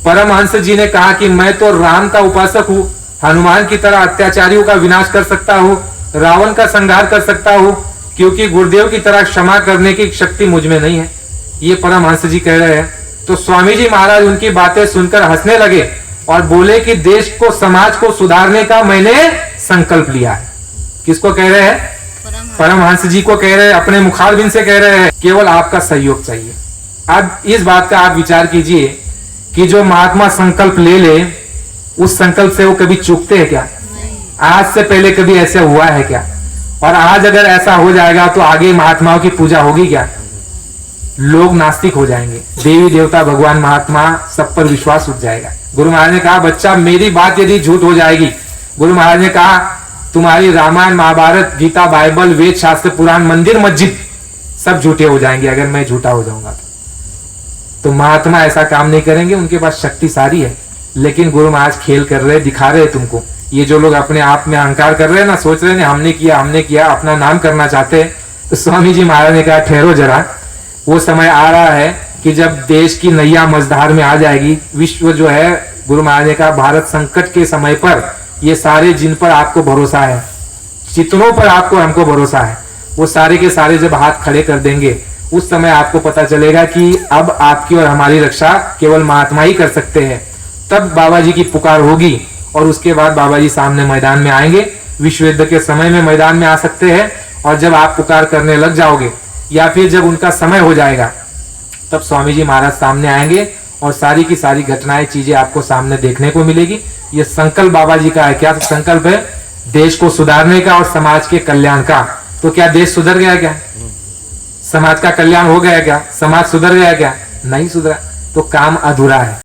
परमहंस जी ने कहा कि मैं तो राम का उपासक हूँ, हनुमान की तरह अत्याचारियों का विनाश कर सकता हूँ, रावण का संहार कर सकता हूँ, क्योंकि गुरुदेव की तरह क्षमा करने की शक्ति मुझ में नहीं है। ये परमहंस जी कह रहे हैं। तो स्वामी जी महाराज उनकी बातें सुनकर हंसने लगे और बोले कि देश को, समाज को सुधारने का मैंने संकल्प लिया है। किसको कह रहे हैं? परमहंस जी को कह रहे हैं, अपने मुखारबिंद से कह रहे हैं। केवल आपका सहयोग चाहिए। अब इस बात का आप विचार कीजिए कि जो महात्मा संकल्प ले ले, उस संकल्प से वो कभी चूकते हैं क्या? आज से पहले कभी ऐसा हुआ है क्या? और आज अगर ऐसा हो जाएगा तो आगे महात्माओं की पूजा होगी क्या? लोग नास्तिक हो जाएंगे, देवी देवता भगवान महात्मा सब पर विश्वास उठ जाएगा। गुरु महाराज ने कहा, बच्चा मेरी बात यदि झूठ हो जाएगी, गुरु महाराज ने कहा तुम्हारी रामायण महाभारत गीता बाइबल वेद शास्त्र पुराण मंदिर मस्जिद सब झूठे हो जाएंगे अगर मैं झूठा हो जाऊंगा। तो महात्मा ऐसा काम नहीं करेंगे, उनके पास शक्ति सारी है। लेकिन गुरु महाराज खेल कर रहे, दिखा रहे तुमको। ये जो लोग अपने आप में अहंकार कर रहे हैं ना, सोच रहे हैं हमने किया, अपना नाम करना चाहते हैं, तो स्वामी जी महाराज ने कहा ठहरो जरा, वो समय आ रहा है कि जब देश की नैया मझधार में आ जाएगी। विश्व जो है, गुरु महाराज ने कहा भारत संकट के समय पर ये सारे जिन पर आपको भरोसा है, जितनों पर आपको हमको भरोसा है, वो सारे के सारे जब हाथ खड़े कर देंगे, उस समय आपको पता चलेगा कि अब आपकी और हमारी रक्षा केवल महात्मा ही कर सकते हैं। तब बाबा जी की पुकार होगी और उसके बाद बाबा जी सामने मैदान में आएंगे। विश्व युद्ध के समय में मैदान में आ सकते हैं, और जब आप पुकार करने लग जाओगे या फिर जब उनका समय हो जाएगा, तब स्वामी जी महाराज सामने आएंगे और सारी की सारी घटनाएं, चीजें आपको सामने देखने को मिलेगी। ये संकल्प बाबा जी का है। क्या संकल्प है? देश को सुधारने का और समाज के कल्याण का। तो क्या देश सुधर गया क्या? समाज का कल्याण हो गया क्या? समाज सुधर गया क्या? नहीं सुधरा। तो काम अधूरा है।